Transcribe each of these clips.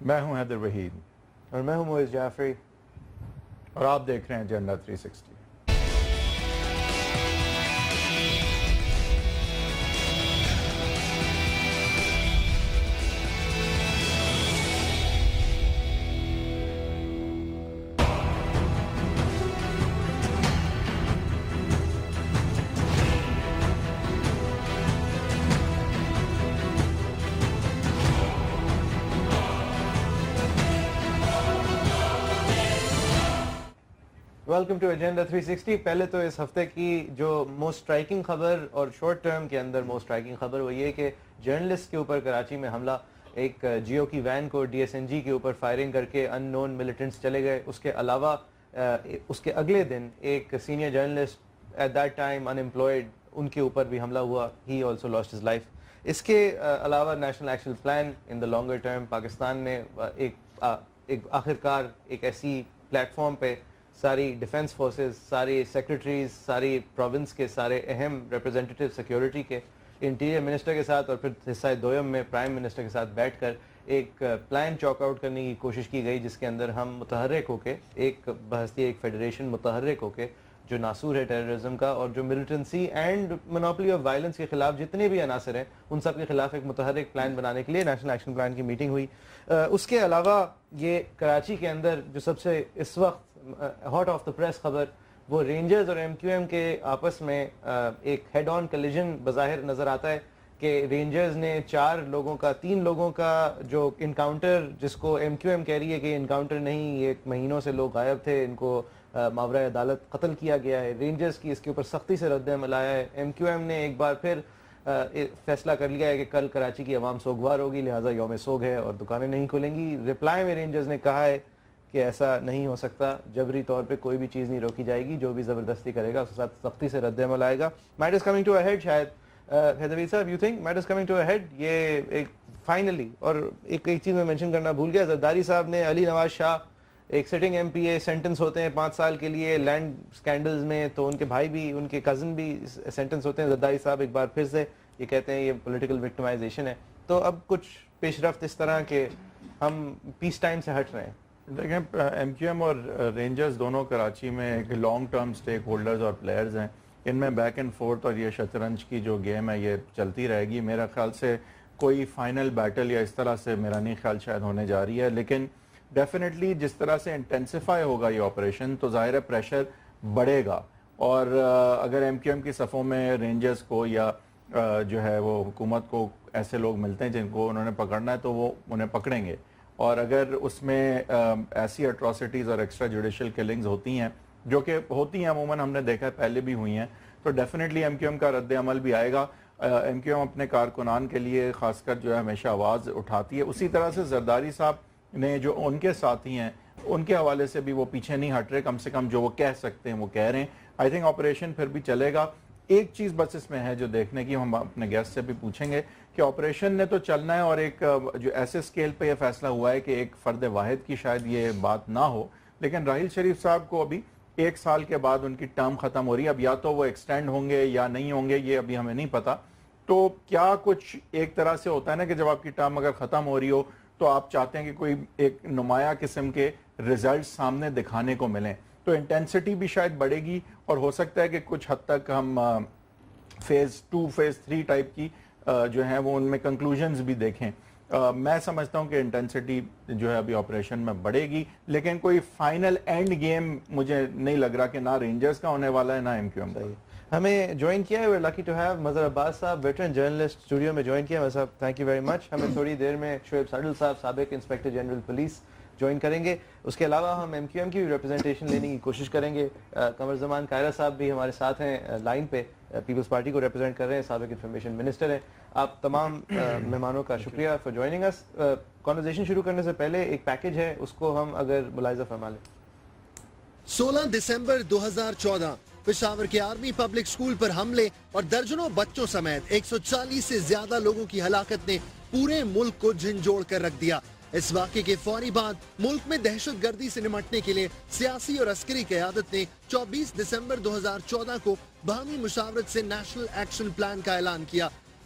میں ہوں حیدر وحید اور میں ہوں معیز جعفری اور آپ دیکھ رہے ہیں ایجنڈا 360. Welcome to agenda 360. پہلے تو اس ہفتے کی جو موسٹ اسٹرائکنگ خبر اور شارٹ ٹرم کے اندر موسٹ اسٹرائکنگ خبر وہ یہ کہ جرنلسٹ کے اوپر کراچی میں حملہ, ایک جیو کی وین کو ڈی ایس این جی کے اوپر فائرنگ کر کے ان نون ملیٹنٹس چلے گئے. اس کے علاوہ اس کے اگلے دن ایک senior journalist at that time unemployed, ان کے اوپر بھی حملہ ہوا. He also lost his life. اس کے علاوہ national action plan in the longer term, Pakistan نے ایک آخرکار ایک ایسی پلیٹ فارم پہ ساری ڈیفنس فورسز, ساری سیکرٹریز, ساری پروونس کے سارے اہم ریپرزینٹیو سیکیورٹی کے, انٹیریئر منسٹر کے ساتھ اور پھر حصہ دویم میں پرائم منسٹر کے ساتھ بیٹھ کر ایک پلان چاک آؤٹ کرنے کی کوشش کی گئی, جس کے اندر ہم متحرک ہو کے ایک بحثی ایک فیڈریشن متحرک ہو کے جو ناسور ہے ٹیررزم کا اور جو militancy and monopoly of violence کے خلاف جتنے بھی عناصر ہیں ان سب کے خلاف ایک متحرک پلان بنانے کے لیے نیشنل ایکشن پلان کی میٹنگ ہوئی. اس کے علاوہ یہ کراچی کے اندر جو سب سے اس وقت ہاٹ آف دا پریس خبر وہ رینجرز اور ایم کیو ایم کے آپس میں ایک ہیڈ آن کلیجن بظاہر نظر آتا ہے کہ رینجرز نے 3 لوگوں کا جو انکاؤنٹر, جس کو ایم کیو ایم کہہ رہی ہے کہ انکاؤنٹر نہیں, یہ مہینوں سے لوگ غائب تھے, ان کو ماورائے عدالت قتل کیا گیا ہے. رینجرز کی اس کے اوپر سختی سے رد عمل آیا ہے. ایم کیو ایم نے ایک بار پھر فیصلہ کر لیا ہے کہ کل کراچی کی عوام سوگوار ہوگی, لہٰذا یوم سوگ ہے اور دکانیں نہیں کھلیں گی. رپلائی میں رینجرز نے کہا ہے کہ ایسا نہیں ہو سکتا, جبری طور پہ کوئی بھی چیز نہیں روکی جائے گی, جو بھی زبردستی کرے گا اس کے ساتھ سختی سے رد عمل آئے گا. Matters coming to a head, شاید حیدر صاحب you think matters coming to a head, یہ ایک فائنلی, اور ایک چیز میں مینشن کرنا بھول گیا, زرداری صاحب نے علی نواز شاہ ایک سٹنگ ایم پی اے سینٹنس ہوتے ہیں 5 سال کے لیے لینڈ سکینڈلز میں, تو ان کے بھائی بھی, ان کے کزن بھی سینٹنس ہوتے ہیں. زرداری صاحب ایک بار پھر سے یہ کہتے ہیں یہ پولیٹیکل وکٹمائزیشن ہے. تو اب کچھ پیش رفت اس طرح کہ ہم پیس ٹائم سے ہٹ رہے ہیں. دیکھیں, ایم کیو ایم اور رینجرز دونوں کراچی میں ایک لانگ ٹرم سٹیک ہولڈرز اور پلیئرز ہیں. ان میں بیک اینڈ فورتھ اور یہ شطرنج کی جو گیم ہے یہ چلتی رہے گی. میرا خیال سے کوئی فائنل بیٹل یا اس طرح سے میرا نہیں خیال شاید ہونے جا رہی ہے, لیکن ڈیفینیٹلی جس طرح سے انٹینسیفائی ہوگا یہ آپریشن تو ظاہر ہے پریشر بڑھے گا. اور اگر ایم کیو ایم کی صفوں میں رینجرز کو یا جو ہے وہ حکومت کو ایسے لوگ ملتے ہیں جن کو انہوں نے پکڑنا ہے تو وہ انہیں پکڑیں گے, اور اگر اس میں ایسی اٹراسٹیز اور ایکسٹرا جوڈیشل کلنگز ہوتی ہیں جو کہ ہوتی ہیں عموماً, ہم نے دیکھا ہے پہلے بھی ہوئی ہیں, تو ڈیفینیٹلی ایم کیو ایم کا رد عمل بھی آئے گا. ایم کیو ایم اپنے کارکنان کے لیے خاص کر جو ہے ہمیشہ آواز اٹھاتی ہے. اسی طرح سے زرداری صاحب نے جو ان کے ساتھی ہیں ان کے حوالے سے بھی وہ پیچھے نہیں ہٹ رہے, کم سے کم جو وہ کہہ سکتے ہیں وہ کہہ رہے ہیں. آئی تھنک آپریشن پھر بھی چلے گا. ایک چیز بس اس میں ہے جو دیکھنے کی, ہم اپنے گیسٹ سے بھی پوچھیں گے کہ آپریشن نے تو چلنا ہے, اور ایک جو ایسے سکیل پہ یہ فیصلہ ہوا ہے کہ ایک فرد واحد کی شاید یہ بات نہ ہو, لیکن راحیل شریف صاحب کو ابھی 1 سال کے بعد ان کی ٹرم ختم ہو رہی ہے. اب یا تو وہ ایکسٹینڈ ہوں گے یا نہیں ہوں گے, یہ ابھی ہمیں نہیں پتا. تو کیا کچھ ایک طرح سے ہوتا ہے نا کہ جب آپ کی ٹرم اگر ختم ہو رہی ہو تو آپ چاہتے ہیں کہ کوئی ایک نمایاں قسم کے ریزلٹ سامنے دکھانے کو ملیں, تو انٹینسٹی بھی شاید بڑھے گی, اور ہو سکتا ہے کہ کچھ حد تک ہم فیز 2 فیز 3 ٹائپ کی جو ہیں وہ ان میں کنکلوژنز بھی دیکھیں. میں سمجھتا ہوں کہ انٹینسٹی جو ہے ابھی آپریشن میں بڑھے گی, لیکن کوئی فائنل اینڈ گیم مجھے نہیں لگ رہا کہ نہ رینجرز کا ہونے والا ہے نہ ایم کیو ایم کا. ہمیں جوائن کیا ہے, وی لکی ٹو ہیو مظہر عباس صاحب, ویٹرن جرنلسٹ, اسٹوڈیو میں جوائن کیا ہے. صاحب تھینک یو ویری مچ. ہمیں تھوڑی دیر میں شعیب ساڈل صاحب, سابق انسپیکٹر جنرل پولیس, جوائن کریں گے. اس کے علاوہ ہم ایم کیو ایم کی بھی ریپرزنٹیشن لینے کی کوشش کریں گے. قمر زمان قائرہ صاحب بھی ہمارے ساتھ ہیں لائن پہ, پیپلز پارٹی کو ریپرزینٹ کر رہے ہیں, سابق انفارمیشن منسٹر ہیں. آپ تمام مہمانوں کا شکریہ فار جوائننگ اس. کانورزیشن شروع کرنے سے پہلے ایک پیکج ہے, اس کو ہم اگر ملاحظہ فرما لیں. 16 دسمبر 2014 پشاور کے آرمی پبلک سکول پر حملے اور درجنوں بچوں سمیت 140 سے زیادہ لوگوں کی ہلاکت نے پورے ملک کو جھنجھوڑ کر رکھ دیا. اس واقعے کے فوری بعد ملک میں دہشت گردی سے نمٹنے کے لیے سیاسی اور عسکری قیادت نے 24 دسمبر 2014 کو باہمی مشاورت سے نیشنل ایکشن پلان کا اعلان کیا.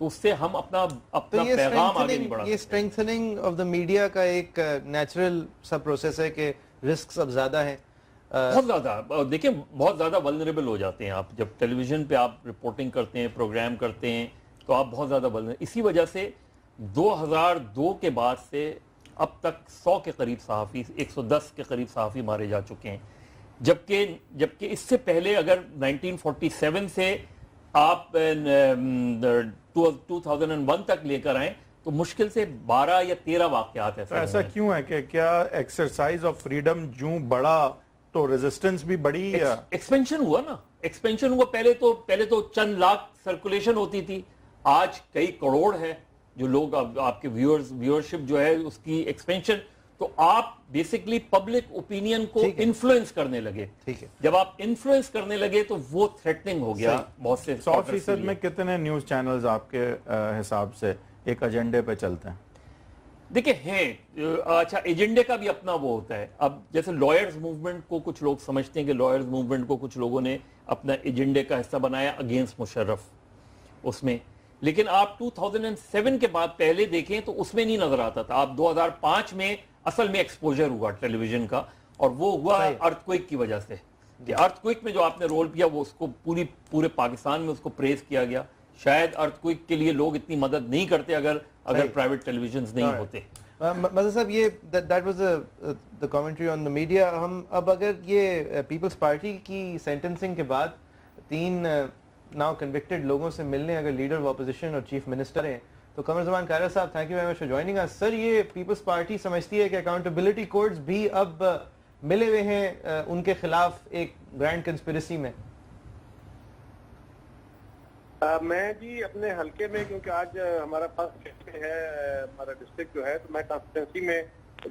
تو اس سے ہم اپنا تو پیغام آگے نہیں بڑھا یہ اسٹرینتھننگ آف دا میڈیا کا ایک نیچرل سا پروسیس ہے کہ رسکس اب زیادہ ہیں. بہت زیادہ. دیکھیں بہت زیادہ ولنریبل ہو جاتے ہیں آپ جب ٹیلی ویژن پہ آپ رپورٹنگ کرتے ہیں, پروگرام کرتے ہیں, تو آپ بہت زیادہ ولنریبل. اسی وجہ سے 2002 کے بعد سے اب تک 100 کے قریب صحافی, 110 کے قریب صحافی مارے جا چکے ہیں. جبکہ اس سے پہلے اگر 1947 سے آپ 2001 تک لے کر آئیں تو مشکل سے 12 یا 13 واقعات ایسا کیوں ہے کہ کیا ایکسرسائز آف فریڈم جو بڑا تو ریزسٹنس بھی بڑی؟ ایکسپینشن ہوا نا, ایکسپینشن ہوا. پہلے تو چند لاکھ سرکولیشن ہوتی تھی, آج کئی کروڑ ہے جو لوگ آپ کے ویورشپ جو ہے اس کی ایکسپینشن. تو آپ بیسکلی پبلک اوپینین کو انفلوئنس کرنے لگے. جب آپ انفلوئنس کرنے لگے تو وہ تھریٹننگ ہو گیا بہت سے. 100% میں کتنے نیوز چینلز آپ کے حساب سے ایک ایجنڈے پہ چلتے ہیں؟ دیکھیں ہیں, اچھا ایجنڈے کا بھی اپنا وہ ہوتا ہے. اب جیسے لائرز موومنٹ کو کچھ لوگ سمجھتے ہیں کہ لائرز موومنٹ کو کچھ لوگوں نے اپنا ایجنڈے کا حصہ بنایا اگینسٹ مشرف اس میں, لیکن آپ 2007 کے بعد پہلے دیکھیں تو اس میں نہیں نظر آتا تھا. آپ 2005 میں اصل میں ایکسپوجر ہوا ٹیلی ویژن کا, اور وہ ہوا ارتھ کوئک کی وجہ سے. کہ ارتھ کوئک میں جو آپ نے رول کیا وہ اس کو پورے پاکستان میں اس کو پریز کیا گیا. شاید ارتھ کوئک کے لیے لوگ اتنی مدد نہیں کرتے اگر پرائیویٹ ٹیلی ویژنز نہیں ہوتے. مزہ صاحب یہ that was the commentary on the media. ہم اب اگر یہ پیپلز پارٹی کی سینٹنسنگ کے بعد 3 ناؤ کنوکٹڈ لوگوں سے ملنے اگر لیڈر آف اپوزیشن اور چیف منسٹر ہیں تو قمر زمان کائرہ صاحب, thank you very much for joining us. Sir, یہ پیپلز پارٹی سمجھتی ہے کہ اکاؤنٹیبلٹی کوڈز بھی اب ملے ہوئے ہیں ان کے خلاف ایک گرینڈ کنسپریسی میں؟ میں جی اپنے حلقے میں, کیونکہ آج ہمارا فرسٹ ہے ہمارا ڈسٹرکٹ جو ہے, تو میں کانسٹیٹوئنسی میں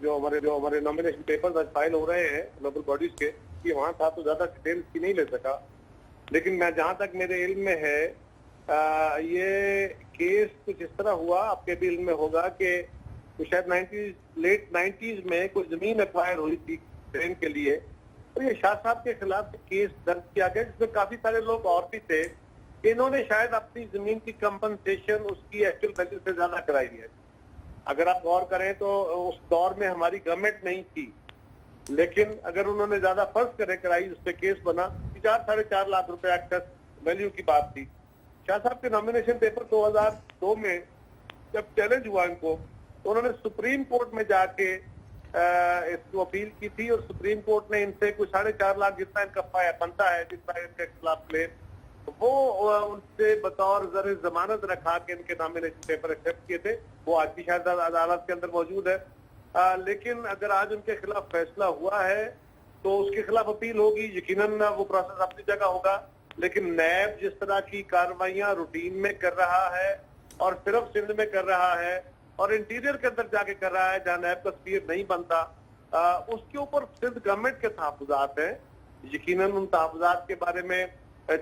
جو ہمارے نامینیشن پیپرز آج فائل ہو رہے ہیں لوکل باڈیز کے, یہ وہاں تھا تو زیادہ ڈیٹیل کی نہیں لے سکا. لیکن میں جہاں تک میرے علم میں ہے یہ کیس کچھ اس طرح ہوا, آپ کے بھی علم میں ہوگا کہ شاید لیٹ 90s میں کوئی زمین ایکوائر ہوئی تھی ٹرین کے لیے, اور یہ شاہ صاحب کے خلاف کیس درج کیا گیا جس میں کافی سارے لوگ اور بھی تھے. انہوں نے شاید اپنی زمین کی کمپنسیشن اس کی ایکچوئل ویلیو سے زیادہ کرائی ہے. اگر آپ غور کریں تو اس دور میں ہماری گورنمنٹ نہیں تھی, لیکن اگر انہوں نے زیادہ فرض کرائی, اس پہ کیس بنا, 4.5 لاکھ روپے ایکسس ویلیو کی بات تھی. شاہ صاحب کے نامینیشن پیپر 2002 میں جب چیلنج ہوا ان کو, تو انہوں نے سپریم کورٹ میں جا کے اس کو اپیل کی تھی, اور سپریم کورٹ نے ان سے کچھ 4.5 لاکھ جتنا ان کا بنتا ہے, جتنا ان کے خلاف کلیم, وہ ان سے بطور زر ضمانت رکھا کے ان کے نامینیشن پیپر ایکسپٹ کیے تھے. وہ آج بھی شاید عدالت کے اندر موجود ہے. لیکن اگر آج ان کے خلاف فیصلہ ہوا ہے تو اس کے خلاف اپیل ہوگی, یقیناً وہ پروسیس اپنی جگہ ہوگا. لیکن نیب جس طرح کی کارروائیاں روٹین میں کر رہا ہے, اور صرف سندھ میں کر رہا ہے, اور انٹیریئر کے اندر جا کے کر رہا ہے جہاں نیب کا سفیر نہیں بنتا, اس کے اوپر سندھ گورنمنٹ کے تحفظات ہیں. یقیناً ان تحفظات کے بارے میں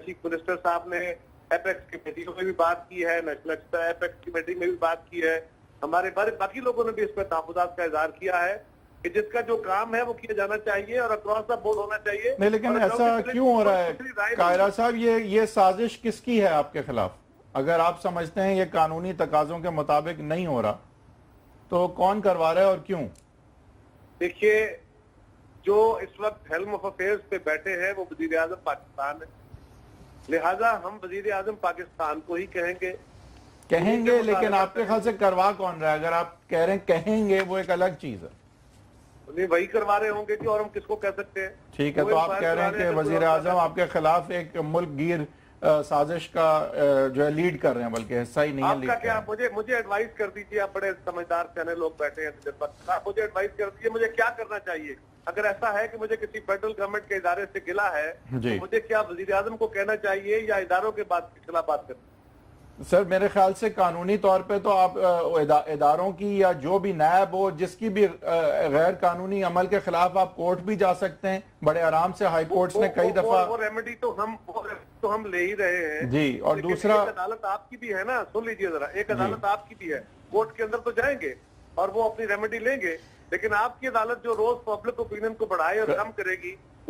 چیف منسٹر صاحب نے ایپیکس کی میٹنگ میں بھی بات کی ہے, نیشنل ایپیکس کی میٹنگ میں بھی بات کی ہے. ہمارے باقی لوگوں نے بھی اس میں تحفظات کا اظہار کیا ہے کہ جس کا جو کام ہے وہ کیا جانا چاہیے اور اکراس دا بورڈ ہونا چاہیے. نہیں, لیکن ایسا کیوں ہو رہا ہے قائرہ صاحب؟ یہ سازش کس کی ہے آپ کے خلاف؟ اگر آپ سمجھتے ہیں یہ قانونی تقاضوں کے مطابق نہیں ہو رہا تو کون کروا رہا ہے اور کیوں؟ دیکھیے, جو اس وقت ہیلم آف افیئرز پہ بیٹھے ہیں وہ وزیر اعظم پاکستان ہے, لہٰذا ہم وزیر اعظم پاکستان کو ہی کہیں گے. لیکن آپ کے خیال سے کروا کون رہا ہے؟ اگر آپ کہہ رہے ہیں کہیں گے, وہ ایک الگ چیز ہے. نہیں, وہی کروا رہے ہوں گے جی, اور ہم کس کو کہہ سکتے ہیں؟ ٹھیک ہے, تو آپ کہہ رہے ہیں کہ وزیر اعظم آپ کے خلاف ایک ملک گیر سازش کا جو ہے لیڈ کر رہے ہیں, بلکہ حصہ ہی نہیں ہے. آپ کا کیا, مجھے ایڈوائز کر دیجیے, آپ بڑے سمجھدار سیانے لوگ بیٹھے ہیں, آپ مجھے ایڈوائز کر دیجیے مجھے کیا کرنا چاہیے. اگر ایسا ہے کہ مجھے کسی فیڈرل گورنمنٹ کے ادارے سے گلا ہے تو مجھے کیا وزیر اعظم کو کہنا چاہیے یا اداروں کے خلاف بات کرنا؟ سر, میرے خیال سے قانونی طور پہ تو آپ اداروں کی یا جو بھی نیب ہو, جس کی بھی غیر قانونی عمل کے خلاف آپ کورٹ بھی جا سکتے ہیں بڑے آرام سے. ہائی کورٹس نے کئی دفعہ وہ ریمیڈی تو ہم لے ہی رہے ہیں جی. اور دوسرا, ایک عدالت آپ کی بھی ہے نا, سن لیجیے ذرا, ایک عدالت آپ کی بھی ہے, کورٹ کے اندر تو جائیں گے اور وہ اپنی ریمیڈی لیں گے, لیکن آپ کی عدالت جو روز پبلک اوپینین کو بڑھائے اور کم کرے گی,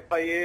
FIA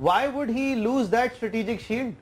Why would he lose that strategic shield?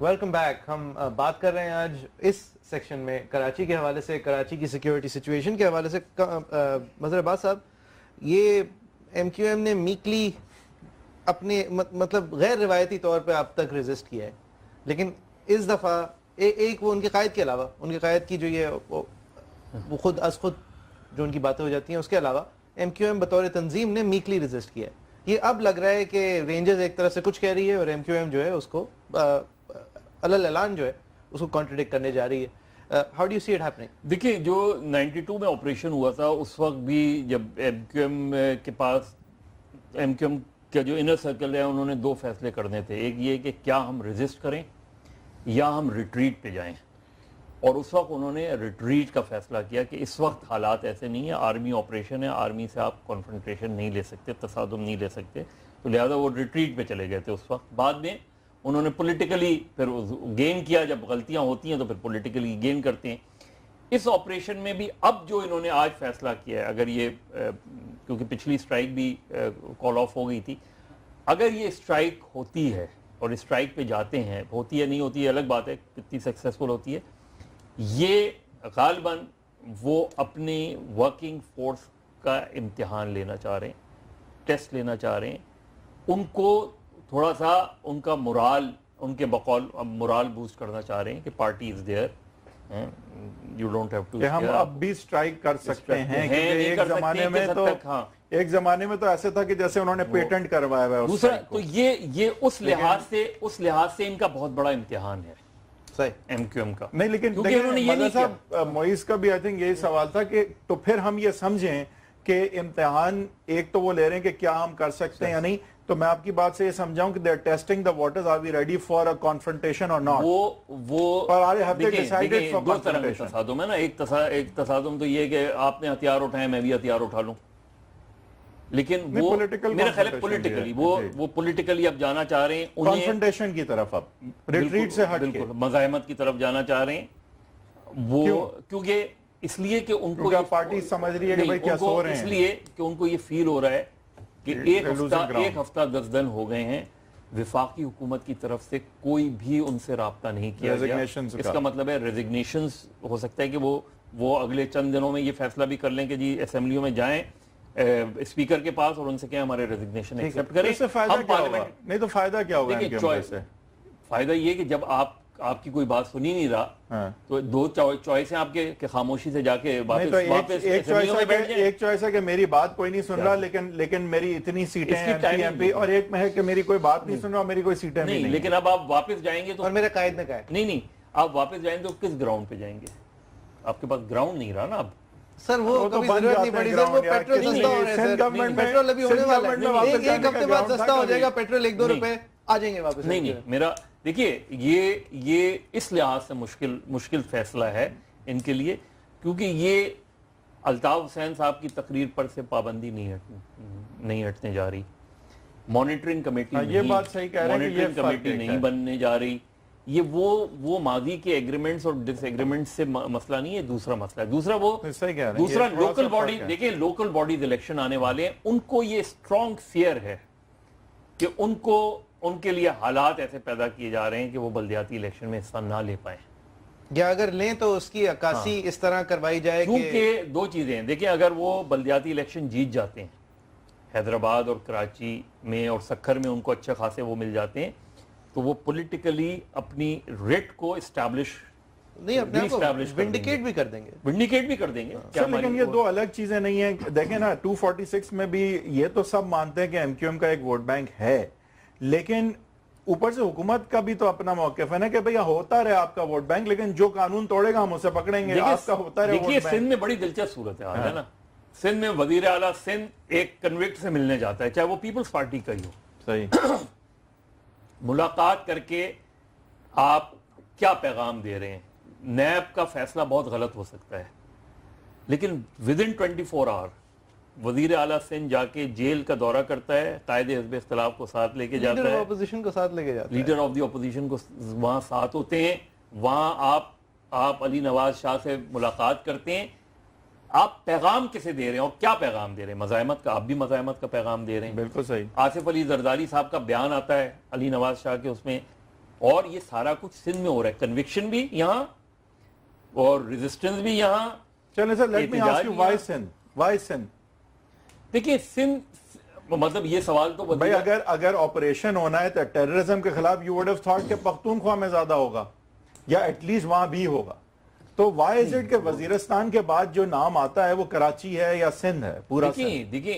Welcome back. ہم بات کر رہے ہیں آج اس سیکشن میں کراچی کے حوالے سے, کراچی کی سیکیورٹی سچویشن کے حوالے سے. مظہر عباس صاحب, یہ ایم کیو ایم نے میکلی اپنے مطلب غیر روایتی طور پہ اب تک ریزسٹ کیا ہے, لیکن اس دفعہ ایک وہ ان کے قائد کے علاوہ, ان کے قائد کی جو یہ وہ خود از خود جو ان کی باتیں ہو جاتی ہیں, اس کے علاوہ ایم کیو ایم بطور تنظیم نے میکلی ریزسٹ کیا ہے. یہ اب لگ رہا ہے کہ رینجرز ایک طرف سے کچھ کہہ رہی ہے اور ایم کیو ایم جو ہے اس کو اعلان جو ہے اس کو کانٹرڈکٹ کرنے جا رہی ہے. How do you see it happening? دیکھیں, جو 92 میں آپریشن ہوا تھا اس وقت بھی جب ایم کیو ایم کے پاس, ایم کیو ایم کا جو انر سرکل ہے, انہوں نے دو فیصلے کرنے تھے. ایک یہ کہ کیا ہم ریزسٹ کریں یا ہم ریٹریٹ پہ جائیں, اور اس وقت انہوں نے ریٹریٹ کا فیصلہ کیا کہ اس وقت حالات ایسے نہیں ہیں, آرمی آپریشن ہے, آرمی سے آپ کنفرنٹیشن نہیں لے سکتے, تصادم نہیں لے سکتے, تو لہذا وہ ریٹریٹ پہ چلے گئے تھے اس وقت. بعد میں انہوں نے پولیٹیکلی پھر گین کیا, جب غلطیاں ہوتی ہیں تو پھر پولیٹیکلی گین کرتے ہیں. اس آپریشن میں بھی اب جو انہوں نے آج فیصلہ کیا ہے, اگر یہ کیونکہ پچھلی سٹرائک بھی کال آف ہو گئی تھی, اگر یہ سٹرائک ہوتی ہے اور سٹرائک پہ جاتے ہیں, ہوتی ہے نہیں ہوتی ہے الگ بات ہے, کتنی سکسیسفل ہوتی ہے, یہ غالباً وہ اپنی ورکنگ فورس کا امتحان لینا چاہ رہے ہیں, ٹیسٹ لینا چاہ رہے ہیں. ان کو تھوڑا سا ان کا مرال, ان کے بقول مرال بوسٹ کرنا چاہ رہے ہیں کہ party is there, you don't have to, کہ ہم اب بھی سٹرائک کر سکتے ہیں. ایک زمانے میں تو ایسے تھا کہ جیسے انہوں نے پیٹنٹ کروایا ہوا ہے. دوسرا تو یہ اس لحاظ سے ان کا بہت بڑا امتحان ہے ایم کیو ایم کا. نہیں, لیکن صاحب معیز کا بھی آئی تھنک یہی سوال تھا کہ تو پھر ہم یہ سمجھیں کہ امتحان ایک تو وہ لے رہے ہیں کہ کیا ہم کر سکتے ہیں یا نہیں, تو میں آپ کی بات سے یہ سمجھاؤں کہ they're testing the waters, are we ready for a confrontation or not? دیکھیں, دو طرح کے تصادم ہے نا. ایک تصادم تو یہ کہ آپ نے ہتھیار اٹھائے, میں بھی ہتھیار اٹھا لوں, لیکن وہ میرا خیال ہے پولیٹیکلی وہ پولیٹیکلی اب جانا چاہ رہے ہیں, کنفرنٹیشن کی طرف, اب ریٹریٹ سے ہٹ کے مزاحمت کی طرف جانا چاہ رہے ہیں. وہ کیونکہ اس لیے کہ ان کو پارٹی سمجھ رہی ہے کہ بھائی کیا سو رہے ہیں, اس لیے کہ ان کو یہ فیل ہو رہا ہے کہ ایک ہفتہ 10 دن ہو گئے ہیں, وفاقی حکومت کی طرف سے کوئی بھی ان سے رابطہ نہیں کیا گیا. اس کا مطلب ہے ریزگنیشنز, ہو سکتا ہے کہ وہ اگلے چند دنوں میں یہ فیصلہ بھی کر لیں کہ جی اسمبلیوں میں جائیں اسپیکر کے پاس اور ان سے کہیں ہمارے ریزگنیشن ایکسیپٹ کریں. نہیں تو فائدہ کیا ہوگا؟ فائدہ یہ کہ جب آپ کی کوئی بات سنی نہیں رہا تو دو چوائس ہیں آپ کے کہ خاموشی سے جا کے واپس ایک چوائس ہے کہ میری بات کوئی نہیں سن رہا لیکن میری اتنی سیٹیں ہیں, اور ایک میں ہے کہ میری کوئی بات نہیں سن رہا, میری کوئی سیٹیں نہیں. لیکن اب آپ واپس جائیں گے تو, اور میرے قائد نے کہا نہیں, آپ واپس جائیں گے تو کس گراؤنڈ پہ جائیں گے؟ آپ کے پاس گراؤنڈ نہیں رہا نا اب. سر وہ کبھی ضرورت نہیں پڑی سر, وہ پیٹرول سستا ہو رہا ہے سر, پیٹرول ابھی ہونے والا ہے, ایک ہفتے بعد سستا ہو جائے گا پیٹرول, 1-2 روپے آ جائیں گے واپس. نہیں, میرا دیکھیے یہ اس لحاظ سے مشکل فیصلہ ہے ان کے لیے, کیونکہ یہ الطاف حسین صاحب کی تقریر پر سے پابندی نہیں ہٹنے جا رہی, مانیٹرنگ کمیٹی نہیں بننے جا رہی. یہ وہ ماضی کے ایگریمنٹس اور ڈس ایگریمنٹس سے مسئلہ نہیں ہے, دوسرا مسئلہ ہے. دوسرا لوکل باڈی, دیکھیں لوکل باڈیز الیکشن آنے والے ہیں, ان کو یہ اسٹرانگ فیئر ہے کہ ان کے لیے حالات ایسے پیدا کیے جا رہے ہیں کہ وہ بلدیاتی الیکشن میں حصہ نہ لے پائیں, یا اگر لیں تو اس کی عکاسی اس طرح کروائی جائے. کیونکہ دو چیزیں ہیں, دیکھیں اگر وہ بلدیاتی الیکشن جیت جاتے ہیں حیدرآباد اور کراچی میں اور سکھر میں, ان کو اچھے خاصے وہ مل جاتے ہیں, تو وہ پولیٹیکلی اپنی ریٹ کو اسٹیبلش نہیں, اپنے آپ کو ونڈیکیٹ بھی کر دیں گے. لیکن یہ دو الگ چیزیں نہیں ہیں. دیکھیں نا 246 میں بھی یہ تو سب مانتے ہیں کہ ایم کیو ایم کا ایک ووٹ بینک ہے, لیکن اوپر سے حکومت کا بھی تو اپنا موقف ہے نا کہ بھئی ہوتا رہے آپ کا ووٹ بینک, لیکن جو قانون توڑے گا ہم اسے پکڑیں گے. آپ کا ہوتا رہے ووٹ بینک. دیکھیے سندھ میں بڑی دلچسپ صورت ہے نا, سندھ میں وزیر اعلیٰ سندھ ایک کنوکٹ سے ملنے جاتا ہے, چاہے وہ پیپلز پارٹی کا ہی ہو, صحیح ملاقات کر کے آپ کیا پیغام دے رہے ہیں؟ نیب کا فیصلہ بہت غلط ہو سکتا ہے, لیکن ودن 24 آور وزیر اعلیٰ سندھ جا کے جیل کا دورہ کرتا ہے, قائد حزب اختلاف کو ساتھ لے کے جاتا ہے, لیڈر آف دی اپوزیشن کو وہاں ساتھ ہوتے ہیں, وہاں آپ علی نواز شاہ سے ملاقات کرتے ہیں. آپ پیغام کسے دے رہے ہیں اور کیا پیغام دے رہے ہیں؟ مزاحمت کا, آپ بھی مزاحمت کا پیغام دے رہے ہیں. بالکل صحیح. آصف علی زرداری صاحب کا بیان آتا ہے علی نواز شاہ کے, اس میں اور یہ سارا کچھ سندھ میں ہو رہا ہے, کنوکشن بھی یہاں اور ریزسٹنس بھی یہاں. چلیں sir, let me ask you why Sindh. دیکھیے سندھ مطلب یہ سوال تو بھائی اگر آپریشن ہونا ہے تو ٹیررزم کے خلاف یو وڈ ہیو تھاٹ کہ پختونخوا میں زیادہ ہوگا یا ایٹ لیسٹ وہاں بھی ہوگا, تو وائی از اٹ کہ وزیرستان کے بعد جو نام آتا ہے وہ کراچی ہے یا سندھ ہے پورا؟ دیکھیں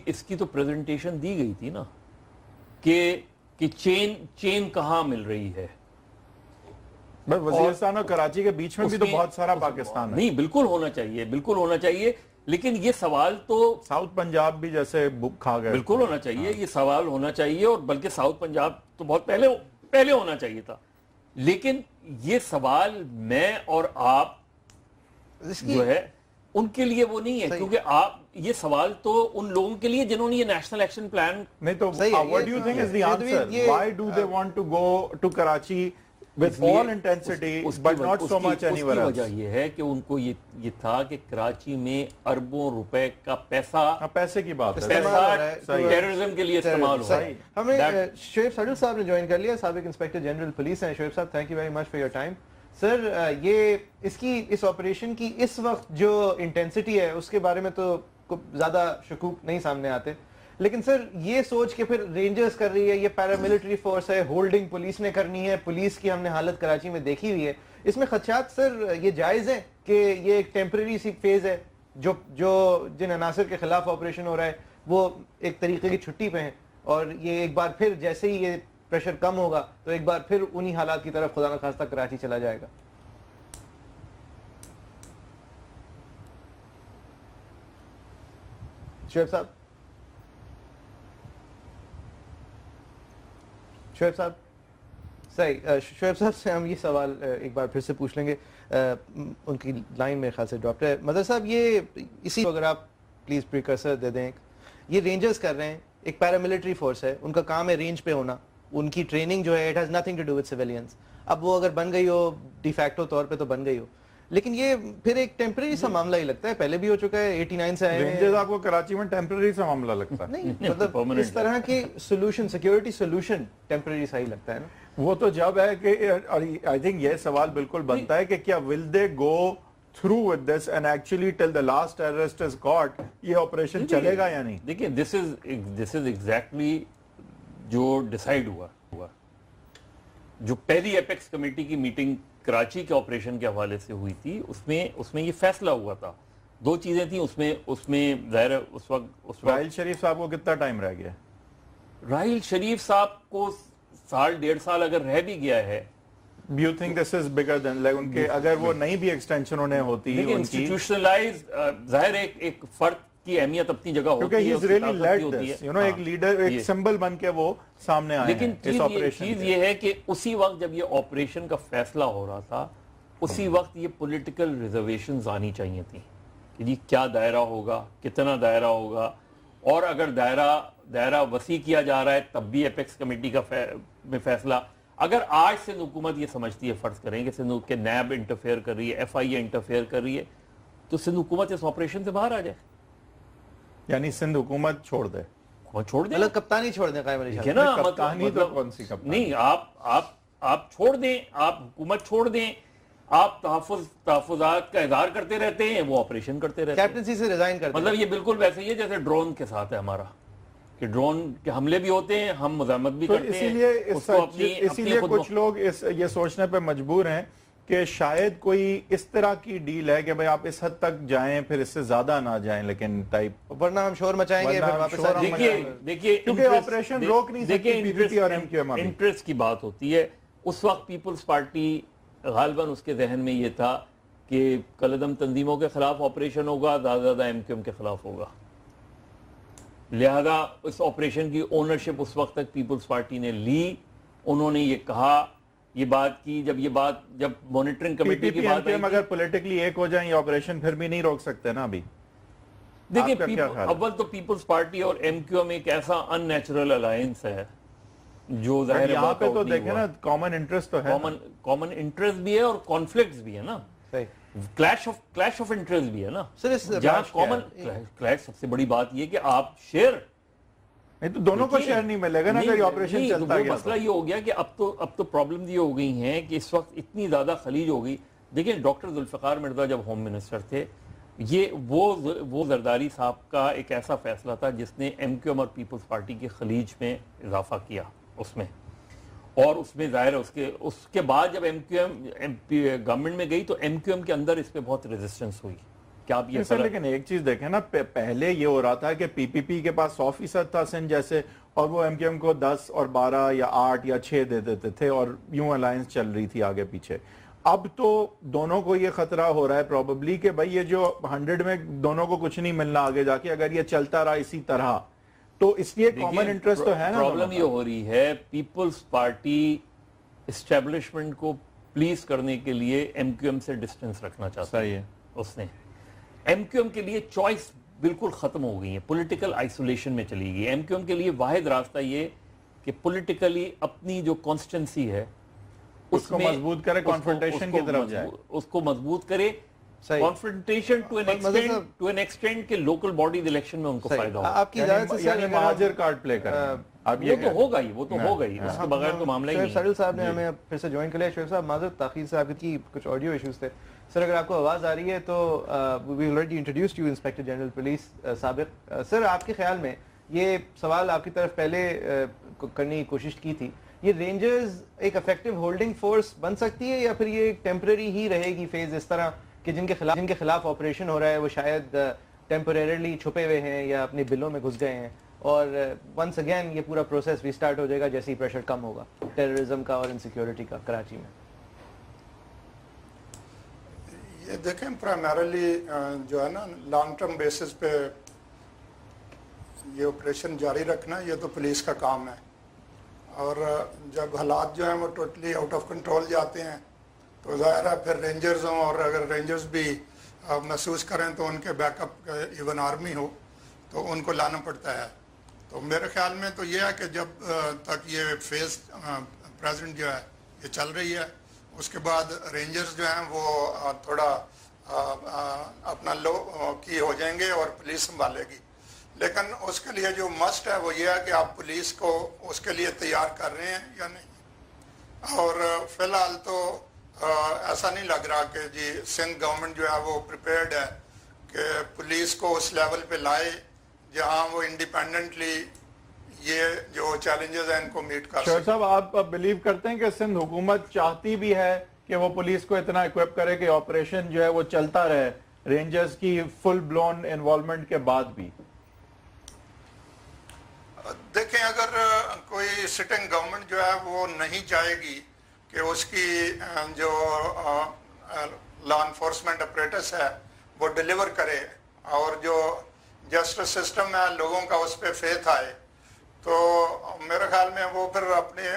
اس کی تو پریزنٹیشن دی گئی تھی نا کہ چین کہاں مل رہی ہے. وزیرستان اور کراچی کے بیچ میں بھی تو بہت سارا پاکستان ہے. نہیں, بالکل ہونا چاہیے, لیکن یہ سوال تو ساؤتھ پنجاب بھی جیسے کھا گئے. بالکل ہونا چاہیے, یہ سوال ہونا چاہیے, اور بلکہ ساؤتھ پنجاب تو بہت پہلے ہونا چاہیے تھا. لیکن یہ سوال میں اور آپ جو ہے ان کے لیے وہ نہیں ہے, کیونکہ آپ یہ سوال تو ان لوگوں کے لیے جنہوں نے یہ نیشنل ایکشن پلان نہیں. تو what do you think is the answer? Why do they want to go to Karachi with all intensity but not so much anywhere else? اس کی وجہ یہ ہے کہ ان کو یہ تھا کہ کراچی میں اربوں روپے کا پیسے کی بات ہے, ٹیررزم کے لیے استعمال ہو رہا ہے. ہمیں شعیب ساڈل صاحب نے جوائن کر لیا, سابق انسپیکٹر جنرل پولیس ہیں. شعیب صاحب, thank you very much for your time. Sir, یہ اس آپریشن کی اس وقت جو انٹینسٹی ہے اس کے بارے میں تو زیادہ شکوک نہیں سامنے آتے, لیکن سر یہ سوچ کے پھر رینجرز کر رہی ہے, یہ پیراملٹری فورس ہے, ہولڈنگ پولیس نے کرنی ہے, پولیس کی ہم نے حالت کراچی میں دیکھی ہوئی ہے, اس میں خدشات سر یہ جائز ہیں کہ یہ ایک ٹیمپریری سی فیز ہے, جو جن عناصر کے خلاف آپریشن ہو رہا ہے وہ ایک طریقے کی چھٹی پہ ہیں, اور یہ ایک بار پھر جیسے ہی یہ پریشر کم ہوگا تو ایک بار پھر انہی حالات کی طرف خدا نخواستہ کراچی چلا جائے گا. شعیب صاحب صحیح, شعیب صاحب سے ہم یہ سوال ایک بار پھر سے پوچھ لیں گے, ان کی لائن میرے خیال سے ڈراپ ہے. مدر صاحب, یہ اسی اگر آپ پلیز پریکرسر دے دیں, یہ رینجرز کر رہے ہیں, ایک پیراملٹری فورس ہے, ان کا کام ہے رینج پہ ہونا, ان کی ٹریننگ جو ہے it has nothing to do with civilians. اب وہ اگر بن گئی ہو ڈی فیکٹو طور پہ تو بن گئی ہو, لیکن یہ پھر ایک ٹیمپریری سا معاملہ ہی لگتا ہے, پہلے بھی ہو چکا ہے, 89 سے آئے ہیں. رینجرز آپ کو کراچی میں ٹیمپریری سا معاملہ لگتا ہے؟ نہیں, مطلب اس طرح کی سولوشن, سیکیورٹی سولوشن ٹیمپریری سا ہی لگتا ہے نا. وہ تو جب ہے کہ آئی تھنک یہ سوال بالکل بنتا ہے کہ کیا ول دے گو through with this and actually till the last terrorist is caught یہ آپریشن چلے گا یا نہیں؟ دیکھیں this is exactly جو ڈیسائیڈ ہوا جو پہلی ایپیکس کمیٹی کی میٹنگ کراچی کے آپریشن کے حوالے سے ہوئی تھی, اس میں یہ فیصلہ ہوا تھا. دو چیزیں تھیں اس میں ظاہر اس وقت راحیل شریف صاحب کو کتنا ٹائم رہ گیا؟ راحیل شریف صاحب کو سال 1.5 سال اگر رہ بھی گیا ہے. Do you think this is bigger than like ان کے اگر وہ نہیں بھی ایکسٹینشن انہیں ہوتی لیکن انسٹیٹیوشنلائز ظاہر ایک فرد کی اہمیت اپنی جگہ ہوتی ہے, کیونکہ he's really led this, you know, ایک لیڈر, ایک سمبل بن کے وہ سامنے آئے ہیں. لیکن چیز یہ ہے کہ اسی وقت جب یہ آپریشن کا فیصلہ ہو رہا تھا اسی وقت یہ پولیٹیکل ریزرویشنز آنی چاہیے تھیں کہ جی کیا دائرہ ہوگا, کتنا دائرہ ہوگا, اور اگر دائرہ وسیع کیا جا رہا ہے تب بھی ایپیکس کمیٹی کا میں فیصلہ. اگر آج سندھ حکومت یہ سمجھتی ہے, فرض کریں کہ سندھ کے نیب انٹرفیئر کر رہی ہے, ایف آئی اے انٹرفیئر کر رہی ہے, تو سندھ حکومت اس آپریشن سے باہر آ جائے, یعنی سندھ حکومت چھوڑ دے, چھوڑ دیں, کپتانی چھوڑ دیں. قائم علی نا کپتانی تو کون سی کپتانی؟ نہیں, آپ چھوڑ دیں, آپ حکومت چھوڑ دیں, آپ تحفظات کا اظہار کرتے رہتے ہیں, وہ آپریشن کرتے رہتے ہیں, کیپٹنسی سے ریزائن کرتے ہیں. مطلب یہ بالکل ویسے ہی ہے جیسے ڈرون کے ساتھ ہے ہمارا, کہ ڈرون کے حملے بھی ہوتے ہیں, ہم مزاحمت بھی کرتے ہیں. اسی لیے کچھ لوگ یہ سوچنے پہ مجبور ہیں کہ شاید کوئی اس طرح کی ڈیل ہے کہ بھئی آپ اس حد تک جائیں پھر اس سے زیادہ نہ جائیں, لیکن ٹائپ ورنہ ہم شور مچائیں گے پھر واپس. دیکھیے کیونکہ آپریشن روک نہیں سکتی پی پی پی اور ایم کیو ایم. انٹرسٹ کی بات ہوتی ہے. اس وقت پیپلز پارٹی غالباً اس کے ذہن میں یہ تھا کہ کالعدم تنظیموں کے خلاف آپریشن ہوگا, زیادہ ایم کیو ایم کے خلاف ہوگا, لہذا اس آپریشن کی اونرشپ اس وقت تک پیپلز پارٹی نے لی. انہوں نے یہ کہا, یہ بات کی, جب مانیٹرنگ کمیٹی کی بات آئی, اگر پولیٹیکلی ایک ہو جائیں یہ آپریشن پھر بھی نہیں روک سکتے نا. ابھی دیکھیں اول تو پیپلز پارٹی اور ایم کیو ایم ایک ایسا ان نیچرل الائنس ہے جو ظاہر یہاں پہ تو دیکھیں نا کامن انٹرسٹ تو ہے, کامن انٹرسٹ بھی ہے اور کانفلکٹس بھی ہے نا, کلیش آف انٹرسٹ بھی ہے نا. جہاں کامن کلیش, سب سے بڑی بات یہ کہ آپ شیئر تو دونوں کو شیئر نہیں ملے گا نا اگر یہ آپریشن چلتا گیا. مسئلہ یہ ہو گیا کہ اب تو پرابلم یہ ہو گئی ہیں کہ اس وقت اتنی زیادہ خلیج ہو گئی. دیکھیں ڈاکٹر ذوالفقار مرزا جب ہوم منسٹر تھے, یہ وہ زرداری صاحب کا ایک ایسا فیصلہ تھا جس نے ایم کیو ایم اور پیپلز پارٹی کے خلیج میں اضافہ کیا اس میں, اور اس میں ظاہر ہے اس کے بعد جب ایم کیو ایم گورنمنٹ میں گئی تو ایم کیو ایم کے اندر اس پہ بہت ریزسٹنس ہوئی. کیا آپ یہ لیکن ایک چیز دیکھیں نا, پہلے یہ ہو رہا تھا کہ پی پی پی کے پاس 100% تھا سندھ جیسے, اور وہ ایم کیو ایم کو 10 اور 12 یا 8 یا 6 دے دیتے تھے اور یوں الائنس چل رہی تھی آگے پیچھے. اب تو دونوں کو یہ خطرہ ہو رہا ہے پروبیبلی کہ بھائی یہ جو 100 میں دونوں کو کچھ نہیں ملنا آگے جا کے, اگر یہ چلتا رہا اسی طرح تو اس لیے کامن انٹرسٹ تو ہے نا. پرابلم یہ ہو رہی ہے پیپلز پارٹی اسٹیبلشمنٹ کو پلیز کرنے کے لیے ایم کیو ایم سے ڈسٹنس رکھنا چاہتا ہے. اس نے ایم کیو ایم کے لیے چوائس بالکل ختم ہو گئی ہے, پولیٹیکل آئسولیشن میں چلی گئی. ایم کیو ایم کے لیے واحد راستہ یہ کہ پولیٹیکلی اپنی جو کانسٹیٹنسی ہے اس کو مضبوط کرے, کانفرنٹیشن کی طرف جائے, اس کو مضبوط کرے. کانفرنٹیشن ٹو این ایکسٹینٹ کہ لوکل باڈیز الیکشن میں ان کو فائدہ ہو. آپ کی اجازت سے یعنی مہاجر کارڈ پلے کریں. وہ تو ہوگا ہی اس کے بغیر تو معاملہ ہی نہیں. سرل صاحب نے ہمیں پھر سے جوائن کر لیا. شعیب صاحب معذرت تاخیر سے, آپ کی کچھ آڈیو ایشوز تھے. سر اگر آپ کو آواز آ رہی ہے تو we already introduced you inspector general police سابق. سر آپ کے خیال میں یہ سوال آپ کی طرف پہلے کرنے کی کوشش کی تھی, یہ رینجرز ایک افیکٹو ہولڈنگ فورس بن سکتی ہے یا پھر یہ ٹیمپرری ہی رہے گی فیز, اس طرح کہ جن کے خلاف آپریشن ہو رہا ہے وہ شاید ٹیمپریرلی چھپے ہوئے ہیں یا اپنے بلوں میں گھس گئے ہیں, اور ونس اگین یہ پورا پروسیس ریسٹارٹ ہو جائے گا جیسے ہی پریشر کم ہوگا ٹیررزم کا اور انسیکیورٹی کا کراچی میں؟ یہ دیکھیں پرائمرلی جو ہے نا لانگ ٹرم بیسس پہ یہ آپریشن جاری رکھنا یہ تو پولیس کا کام ہے, اور جب حالات جو ہیں وہ ٹوٹلی آؤٹ آف کنٹرول جاتے ہیں تو ظاہر ہے پھر رینجرز ہوں, اور اگر رینجرز بھی محسوس کریں تو ان کے بیک اپ ایون آرمی ہو تو ان کو لانا پڑتا ہے. تو میرے خیال میں تو یہ ہے کہ جب تک یہ فیز پریزنٹ جو ہے یہ چل رہی ہے, اس کے بعد رینجرز جو ہیں وہ تھوڑا اپنا لو کی ہو جائیں گے اور پولیس سنبھالے گی. لیکن اس کے لیے جو مسٹ ہے وہ یہ ہے کہ آپ پولیس کو اس کے لیے تیار کر رہے ہیں یا نہیں. اور فی الحال تو ایسا نہیں لگ رہا کہ جی سندھ گورنمنٹ جو ہے وہ پریپیئرڈ ہے کہ پولیس کو اس لیول پہ لائے جہاں وہ انڈیپینڈنٹلی یہ جو چیلنجز ہیں ان کو میٹ کر شعیب صاحب, آپ بلیو کرتے ہیں کہ سندھ حکومت چاہتی بھی ہے کہ وہ پولیس کو اتنا اکوپ کرے کہ آپریشن جو ہے وہ چلتا رہے رینجرز کی فل بلون انوالومنٹ کے بعد بھی؟ دیکھیں اگر کوئی سٹنگ گورنمنٹ جو ہے وہ نہیں چاہے گی کہ اس کی جو لا انفورسمنٹ اپریٹس ہے وہ ڈیلیور کرے اور جو جسٹس سسٹم ہے لوگوں کا اس پہ فیتھ آئے, تو میرے خیال میں وہ پھر اپنے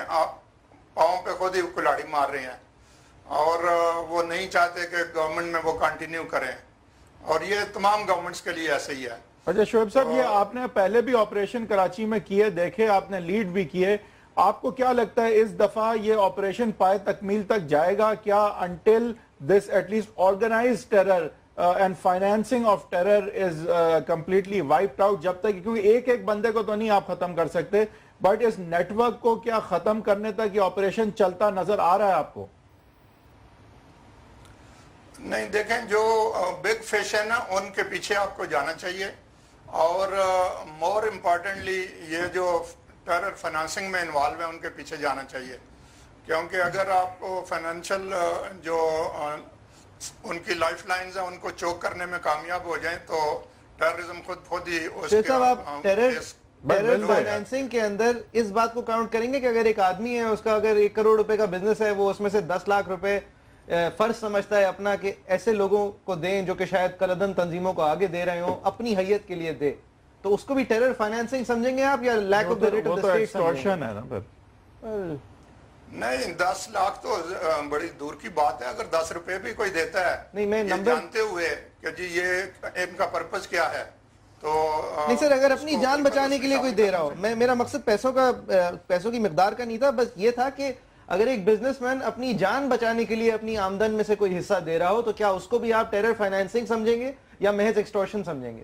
پاؤں پہ خود ہی کلاڑی مار رہے ہیں, اور وہ نہیں چاہتے کہ گورنمنٹ میں وہ کنٹینیو کریں, اور یہ تمام گورنمنٹس کے لیے ایسے ہی ہے. اچھا شعیب صاحب, یہ آپ نے پہلے بھی آپریشن کراچی میں کیے, دیکھے آپ نے لیڈ بھی کیے, آپ کو کیا لگتا ہے اس دفعہ یہ آپریشن پائے تکمیل تک جائے گا کیا until this at least organised terror and financing of terror is completely wiped out, جب تک, کیونکہ ایک بندے کو تو نہیں آپ ختم کر سکتے, بٹ اس نیٹ ورک کو کیا ختم کرنے تک یہ آپریشن چلتا نظر آ رہا ہے آپ کو؟ نہیں, دیکھیں جو بگ فش ہے نا ان کے پیچھے آپ کو جانا چاہیے, اور مور امپورٹنٹلی یہ جو ٹیرر فائنانسنگ میں انوالو ہیں ان کے پیچھے جانا چاہیے, کیونکہ اگر آپ کو فائنینشیل جو ان کی لائف لائنز ہیں ان کو چوک کرنے میں کامیاب ہو جائیں تو ٹیررزم خود ہی اس کے آپ ٹیرر فائنانسنگ کے اندر اس بات کو کاؤنٹ کریں گے کہ اگر ایک آدمی ہے اس کا اگر 1 کروڑ روپے کا بزنس ہے وہ اس میں سے 10 لاکھ روپے فرض سمجھتا ہے اپنا کہ ایسے لوگوں کو دیں جو کہ شاید کلعدم تنظیموں کو آگے دے رہے ہوں, اپنی حیثیت کے لیے دے, تو اس کو بھی ٹیرر فائنانسنگ سمجھیں گے آپ یا lack of the writ of the state extortion ہے نا؟ پھر نہیں, 10 لاکھ تو بڑی دور کی بات ہے, اگر 10 روپے بھی کوئی دیتا ہے نہیں میں نمبر جانتے ہوئے کہ جی یہ ان کا پرپس کیا ہے, تو نہیں سر اگر اپنی جان بچانے کے لیے کوئی دے رہا ہو, میرا مقصد پیسوں کی مقدار کا نہیں تھا, بس یہ تھا کہ اگر ایک بزنس مین اپنی جان بچانے کے لیے اپنی آمدن میں سے کوئی حصہ دے رہا ہو تو کیا اس کو بھی آپ ٹیرر فائنانسنگ سمجھیں گے یا محض ایکسٹورشن سمجھیں گے؟